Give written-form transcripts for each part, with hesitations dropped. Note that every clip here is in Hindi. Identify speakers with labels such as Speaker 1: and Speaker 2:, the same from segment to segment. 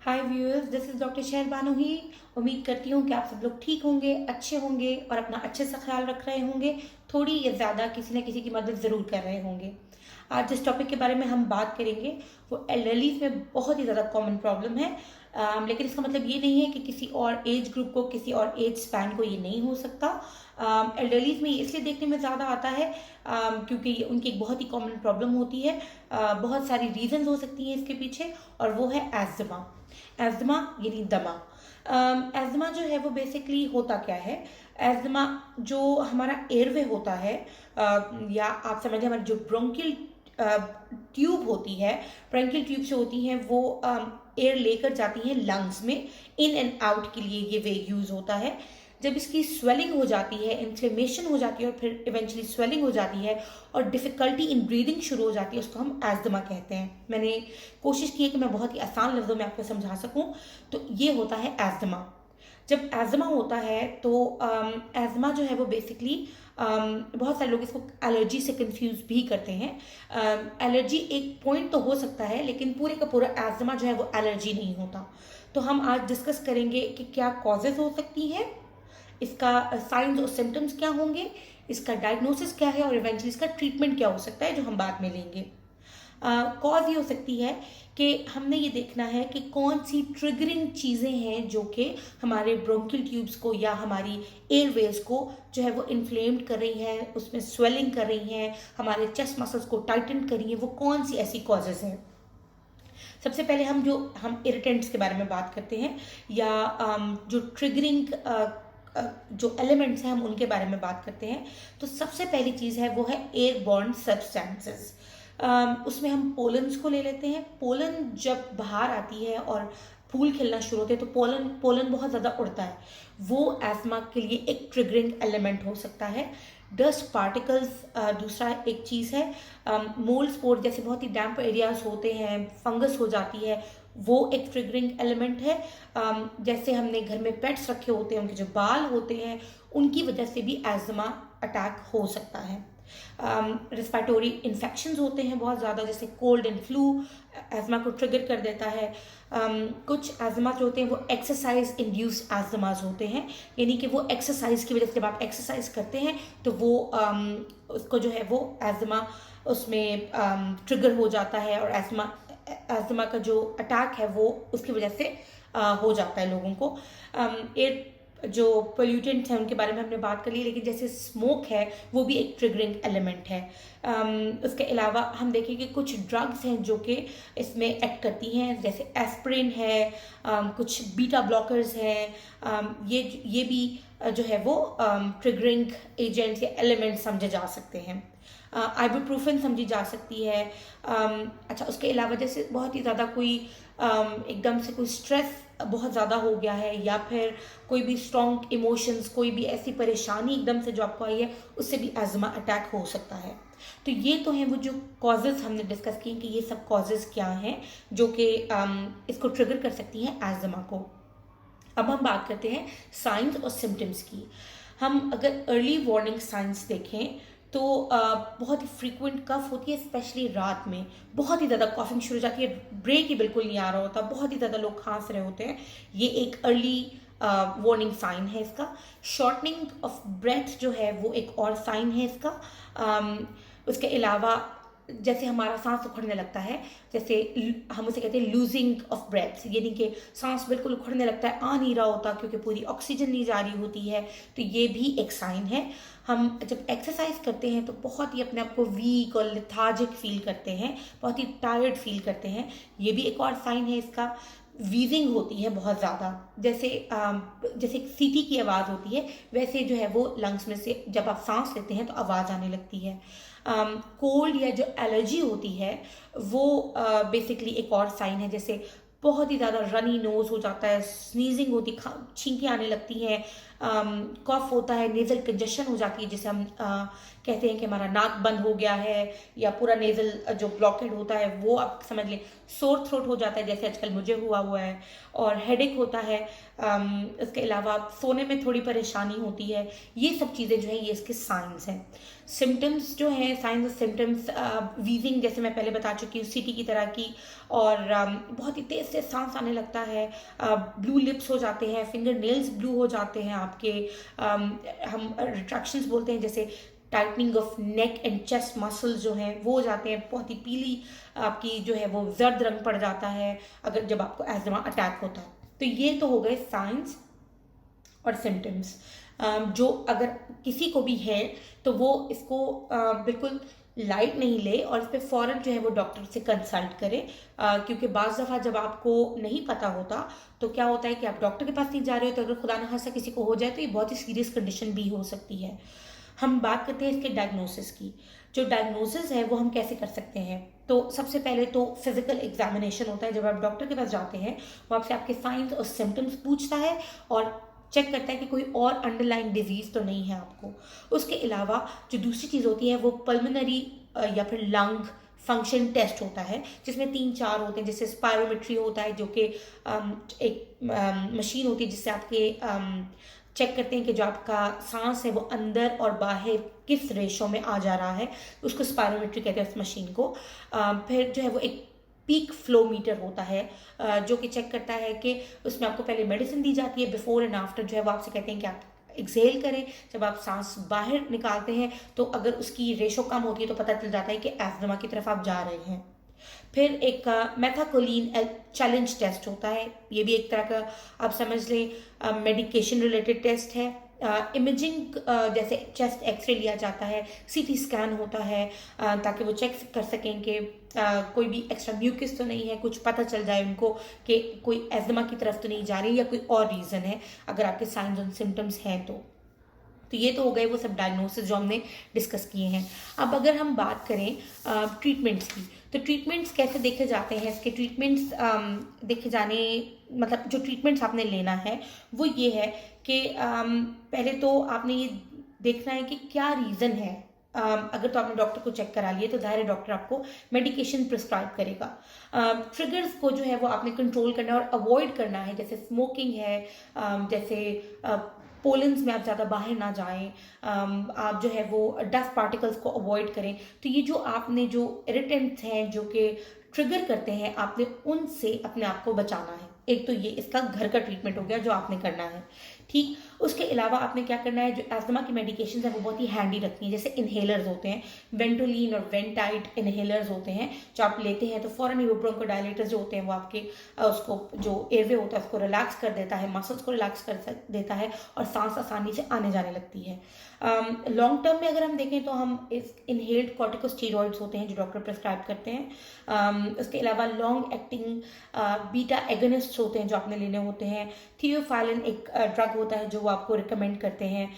Speaker 1: Hi viewers, this is doctor Shaharbano ही। उम्मीद करती हूँ कि आप सब लोग ठीक होंगे, अच्छे होंगे और अपना अच्छे से ख्याल रख रहे होंगे। थोड़ी या ज़्यादा किसी न किसी की मदद ज़रूर कर रहे होंगे। आज जिस टॉपिक के बारे में हम बात करेंगे वो एल्डरलीज में बहुत ही ज़्यादा कॉमन प्रॉब्लम है। लेकिन इसका मतलब ये नहीं है कि किसी और एज ग्रुप को, किसी और एज स्पैन को ये नहीं हो सकता। एल्डरलीज में ये इसलिए देखने में ज़्यादा आता है क्योंकि ये उनकी एक बहुत ही कॉमन प्रॉब्लम होती है। बहुत सारी रीजंस हो सकती हैं इसके पीछे, और वो है एस्थमा। एस्थमा यानी दमा। एस्थमा जो है वो बेसिकली होता क्या है? एस्थमा जो हमारा एयरवे होता है, या आप समझिए हमारी जो ब्रोंकियल ट्यूब होती है, ब्रोंकियल ट्यूब से होती हैं वो एयर लेकर जाती हैं लंग्स में। इन एंड आउट के लिए ये वे यूज होता है। जब इसकी स्वेलिंग हो जाती है, इन्फ्लेमेशन हो जाती है और फिर इवेंचुअली स्वेलिंग हो जाती है और डिफ़िकल्टी इन ब्रीदिंग शुरू हो जाती है, उसको हम एस्थमा कहते हैं। मैंने कोशिश की है कि मैं बहुत ही आसान लफ्ज़ों में आपको समझा सकूं। तो ये होता है एस्थमा। जब एस्थमा होता है तो एस्थमा जो है वो बेसिकली बहुत सारे लोग इसको एलर्जी से कंफ्यूज भी करते हैं। एलर्जी एक पॉइंट तो हो सकता है, लेकिन पूरे का पूरा एस्थमा जो है वो एलर्जी नहीं होता। तो हम आज डिस्कस करेंगे कि क्या कॉजेज हो सकती हैं, इसका साइंस और सिम्टम्स क्या होंगे, इसका डायग्नोसिस क्या है और इवेंचुअली इसका ट्रीटमेंट क्या हो सकता है, जो हम बाद में लेंगे। कॉज ये हो सकती है कि हमने ये देखना है कि कौन सी ट्रिगरिंग चीज़ें हैं जो कि हमारे ब्रोंकियल ट्यूब्स को या हमारी एयरवेज को जो है वो इन्फ्लेम्ड कर रही हैं, उसमें स्वेलिंग कर रही हैं, हमारे चेस्ट मसल्स को टाइटन कर रही हैं। वो कौन सी ऐसी कॉजेज हैं? सबसे पहले हम इरिटेंट्स के बारे में बात करते हैं, या जो ट्रिगरिंग जो एलिमेंट्स हैं हम उनके बारे में बात करते हैं। तो सबसे पहली चीज़ है वो है एयरबॉर्न सब्सटेंसेस। उसमें हम पोलन्स को ले लेते हैं। पोलन जब बाहर आती है और फूल खिलना शुरू होते हैं तो पोलन पोलन बहुत ज़्यादा उड़ता है। वो एस्थमा के लिए एक ट्रिगरिंग एलिमेंट हो सकता है। डस्ट पार्टिकल्स दूसरा एक चीज़ है। मोल्ड स्पोर जैसे बहुत ही डैम्प एरियाज होते हैं, फंगस हो जाती है, वो एक ट्रिगरिंग एलिमेंट है। जैसे हमने घर में पेट्स रखे होते हैं, उनके जो बाल होते हैं उनकी वजह से भी एस्थमा अटैक हो सकता है। रिस्पायरेटरी इन्फेक्शंस होते हैं बहुत ज़्यादा, जैसे कोल्ड एंड फ्लू एस्थमा को ट्रिगर कर देता है। कुछ एस्थमा जो होते हैं वो एक्सरसाइज इंड्यूस्ड एस्थमास होते हैं, यानी कि वो एक्सरसाइज की वजह से जब आप एक्सरसाइज करते हैं तो वो उसको जो है वो एस्थमा उसमें ट्रिगर हो जाता है, और एस्थमा का जो अटैक है वो उसकी वजह से हो जाता है लोगों को। एयर जो पोल्यूटेंट्स हैं उनके बारे में हमने बात कर ली, लेकिन जैसे स्मोक है वो भी एक ट्रिगरिंग एलिमेंट है। उसके अलावा हम देखें कि कुछ ड्रग्स हैं जो कि इसमें एक्ट करती हैं, जैसे एस्प्रिन है, कुछ बीटा ब्लॉकर्स हैं। ये भी जो है वो ट्रिगरिंग एजेंट्स या एलिमेंट्स समझे जा सकते हैं। आइबुप्रोफेन समझी जा सकती है। अच्छा, उसके अलावा जैसे बहुत ही ज़्यादा कोई एकदम से कोई स्ट्रेस बहुत ज़्यादा हो गया है, या फिर कोई भी स्ट्रॉन्ग इमोशंस, कोई भी ऐसी परेशानी एकदम से जो आपको आई है, उससे भी एस्थमा अटैक हो सकता है। तो ये तो हैं वो जो कॉजेज़ हमने डिस्कस किए कि ये सब कॉजेज़ क्या हैं जो कि इसको ट्रिगर कर सकती हैं एस्थमा को। अब हम बात करते हैं साइंस और सिम्टम्स की। हम अगर अर्ली वार्निंग साइंस देखें तो बहुत ही फ्रीक्वेंट कफ होती है, स्पेशली रात में बहुत ही ज़्यादा कॉफिंग शुरू हो जाती है, ब्रेक ही बिल्कुल नहीं आ रहा होता, बहुत ही ज़्यादा लोग खांस रहे होते हैं। ये एक अर्ली वार्निंग साइन है इसका। शॉर्टनिंग ऑफ ब्रेथ जो है वो एक और साइन है इसका। उसके अलावा जैसे हमारा सांस उखड़ने लगता है, जैसे हम उसे कहते हैं लूजिंग ऑफ ब्रेथ, यानी कि सांस बिल्कुल उखड़ने लगता है, आ नहीं रहा होता क्योंकि पूरी ऑक्सीजन नहीं जा रही होती है। तो ये भी एक साइन है। हम जब एक्सरसाइज करते हैं तो बहुत ही अपने आप को वीक और लिथार्जिक फील करते हैं, बहुत ही टायर्ड फील करते हैं, ये भी एक और साइन है इसका। वीजिंग होती है बहुत ज़्यादा, जैसे सीटी की आवाज़ होती है वैसे जो है वो लंग्स में से जब आप सांस लेते हैं तो आवाज़ आने लगती है। कोल्ड या जो एलर्जी होती है वो बेसिकली एक और साइन है, जैसे बहुत ही ज़्यादा रनी नोज हो जाता है, स्नीजिंग होती, छींकें आने लगती हैं, कॉफ होता है, नेज़ल कंजेशन हो जाती है, जिसे हम कहते हैं कि हमारा नाक बंद हो गया है, या पूरा नेज़ल जो ब्लॉकेड होता है वो आप समझ लें। सोर थ्रोट हो जाता है, जैसे आजकल मुझे हुआ है, और हेडेक होता है। इसके अलावा सोने में थोड़ी परेशानी होती है। ये सब चीज़ें जो है ये इसके साइंस हैं। सिम्टम्स जो हैं, साइंस और सिम्टम्स, वीजिंग जैसे मैं पहले बता चुकी हूँ, सीटी की तरह की, और बहुत ही तेज से सांस आने लगता है, ब्लू लिप्स हो जाते हैं, फिंगर नेल्स ब्लू हो जाते हैं आपके, हम रिट्रैक्शंस बोलते हैं, जैसे tightening of neck and chest muscles जो हैं वो हो जाते हैं, बहुत ही पीली आपकी जो है वो जर्द रंग पड़ जाता है अगर जब आपको एजमा अटैक होता है। तो ये तो हो गए साइंस और सिम्टम्स। जो अगर किसी को भी है तो वो इसको बिल्कुल लाइट नहीं ले, और इस पर फ़ौरन जो है वो डॉक्टर से कंसल्ट करे, क्योंकि बाज़ दफ़ा जब आपको नहीं पता होता तो क्या होता है कि आप डॉक्टर के पास नहीं जा रहे हो, तो अगर खुदा न खास्ता किसी को हो जाए तो ये बहुत ही सीरियस कंडीशन भी हो सकती है। हम बात करते हैं इसके डायग्नोसिस की। जो डायग्नोसिस है वो हम कैसे कर सकते हैं? तो सबसे पहले तो फिजिकल एग्जामिनेशन होता है। जब आप डॉक्टर के पास जाते हैं वो आपसे आपके साइंस और सिम्टम्स पूछता है और चेक करता है कि कोई और अंडरलाइन डिजीज तो नहीं है आपको। उसके अलावा जो दूसरी चीज़ होती है वो पल्मोनरी या फिर लंग फंक्शन टेस्ट होता है, जिसमें 3-4 होते हैं। जैसे स्पायरोमेट्री होता है, जो कि एक मशीन होती है जिससे आपके चेक करते हैं कि जो आपका सांस है वो अंदर और बाहर किस रेशो में आ जा रहा है, उसको स्पायरोमेट्री कहते हैं उस मशीन को। फिर जो है वो एक पीक फ्लो मीटर होता है, जो कि चेक करता है कि उसमें आपको पहले मेडिसिन दी जाती है, बिफोर एंड आफ्टर जो है वो आपसे कहते हैं कि आप एक्सहेल करें। जब आप सांस बाहर निकालते हैं तो अगर उसकी रेशो कम होती है तो पता चल जाता है कि एस्मा की तरफ आप जा रहे हैं। फिर एक मेथाकोलिन चैलेंज टेस्ट होता है, ये भी एक तरह का आप समझ लें मेडिकेशन रिलेटेड टेस्ट है। इमेजिंग जैसे चेस्ट एक्सरे लिया जाता है, सीटी स्कैन होता है, ताकि वो चेक कर सकें कि कोई भी एक्स्ट्रा म्यूकस तो नहीं है, कुछ पता चल जाए उनको कि कोई एजमा की तरफ तो नहीं जा रही या कोई और रीज़न है अगर आपके साइंस और सिम्टम्स हैं तो ये तो हो गए वो सब डायग्नोसिस जो हमने डिस्कस किए हैं। अब अगर हम बात करें ट्रीटमेंट्स की, तो ट्रीटमेंट्स कैसे देखे जाते हैं? इसके ट्रीटमेंट्स देखे जाने मतलब जो ट्रीटमेंट्स आपने लेना है वो ये है कि पहले तो आपने ये देखना है कि क्या रीज़न है। अगर तो आपने डॉक्टर को चेक करा लिए तो ज़ाहिर है डॉक्टर आपको मेडिकेशन प्रिस्क्राइब करेगा। ट्रिगर्स को जो है वो आपने कंट्रोल करना है और अवॉइड करना है, जैसे स्मोकिंग है, जैसे पोलेंस में आप ज़्यादा बाहर ना जाएं, आप जो है वो डस्ट पार्टिकल्स को अवॉइड करें। तो ये जो आपने जो इरिटेंट्स हैं जो कि ट्रिगर करते हैं, आपने उनसे अपने आप को बचाना है। एक तो ये इसका घर का ट्रीटमेंट हो गया जो आपने करना है, ठीक। उसके अलावा आपने क्या करना है, जो एस्थमा की मेडिकेशन है वो बहुत ही हैंडी रखनी है। जैसे इन्हेलर्स होते हैं, वेंटोलिन और वेंटाइट इन्हेलर्स होते हैं, जो आप लेते हैं तो फौरन ही वो ब्रोंकोडायलेटर्स जो होते हैं वो आपके उसको जो एयरवे होता है उसको रिलैक्स कर देता है, मसल्स को रिलैक्स कर देता है और सांस आसानी से आने जाने लगती है। लॉन्ग टर्म में अगर हम देखें तो हम इस इनहेल्ड कॉर्टिकोस्टेरॉइड्स होते हैं जो डॉक्टर प्रिस्क्राइब करते हैं। उसके अलावा लॉन्ग एक्टिंग बीटा एगोनिस्ट होते हैं जो आपने लेने होते हैं। थियोफाइलिन एक ड्रग होता है जो वो आपको रिकमेंड करते हैं।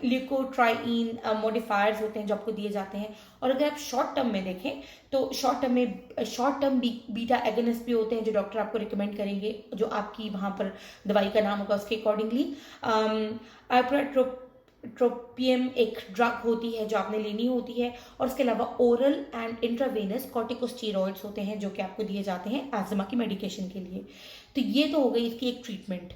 Speaker 1: ल्यूकोट्राइन मॉडिफायर्स होते हैं जो आपको दिए जाते हैं। और अगर आप शॉर्ट टर्म में देखें तो शॉर्ट टर्म बीटा एगोनिस्ट भी होते हैं जो डॉक्टर आपको रिकमेंड करेंगे, जो आपकी वहाँ पर दवाई का नाम होगा उसके अकॉर्डिंगली। ट्रोपियम एक ड्रग होती है जो आपने लेनी होती है। और उसके अलावा ओरल एंड इंट्रावेनस कॉर्टिकोस्टेरॉइड्स होते हैं जो कि आपको दिए जाते हैं एस्थमा की मेडिकेशन के लिए। तो ये तो हो गई इसकी एक ट्रीटमेंट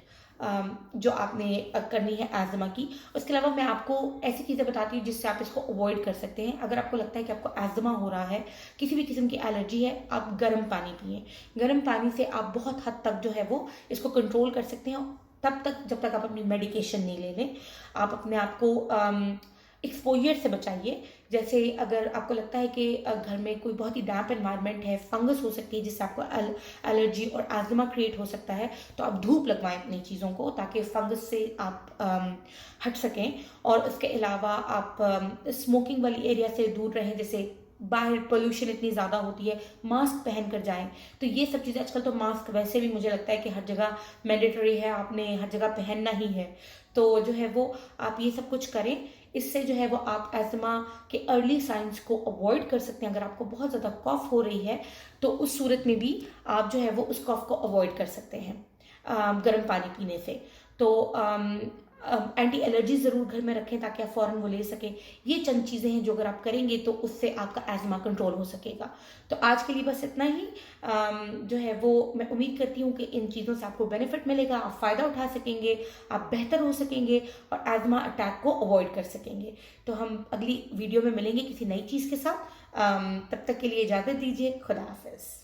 Speaker 1: जो आपने करनी है एस्थमा की। उसके अलावा मैं आपको ऐसी चीज़ें बताती हूँ जिससे आप इसको अवॉइड कर सकते हैं। अगर आपको लगता है कि आपको एस्थमा हो रहा है, किसी भी किस्म की एलर्जी है, आप गर्म पानी पिएं। गर्म पानी से आप बहुत हद तक जो है वो इसको कंट्रोल कर सकते हैं, तब तक जब तक आप अपनी मेडिकेशन नहीं ले लें। आप अपने आप को एक्सपोजर से बचाइए। जैसे अगर आपको लगता है कि घर में कोई बहुत ही डैम्प एनवायरनमेंट है, फंगस हो सकती है जिससे आपको एलर्जी और एस्थमा क्रिएट हो सकता है, तो आप धूप लगवाएं अपनी चीज़ों को ताकि फंगस से आप हट सकें। और इसके अलावा आप स्मोकिंग वाली एरिया से दूर रहें, जैसे बाहर पोल्यूशन इतनी ज़्यादा होती है, मास्क पहन कर जाएं। तो ये सब चीज़ें, आजकल तो मास्क वैसे भी मुझे लगता है कि हर जगह मैंडेटरी है, आपने हर जगह पहनना ही है। तो जो है वो आप ये सब कुछ करें, इससे जो है वो आप एस्थमा के अर्ली साइंस को अवॉइड कर सकते हैं। अगर आपको बहुत ज़्यादा कॉफ हो रही है तो उस सूरत में भी आप जो है वो उस कॉफ को अवॉइड कर सकते हैं गर्म पानी पीने से। तो एंटी एलर्जी ज़रूर घर में रखें ताकि आप फ़ौरन वो ले सकें। ये चंद चीज़ें हैं जो अगर आप करेंगे तो उससे आपका एज़मा कंट्रोल हो सकेगा। तो आज के लिए बस इतना ही। जो है वो मैं उम्मीद करती हूँ कि इन चीज़ों से आपको बेनिफिट मिलेगा, आप फ़ायदा उठा सकेंगे, आप बेहतर हो सकेंगे और एज़मा अटैक को अवॉइड कर सकेंगे। तो हम अगली वीडियो में मिलेंगे किसी नई चीज़ के साथ। तब तक के लिए इजाज़त दीजिए। खुदा हाफ़िज़।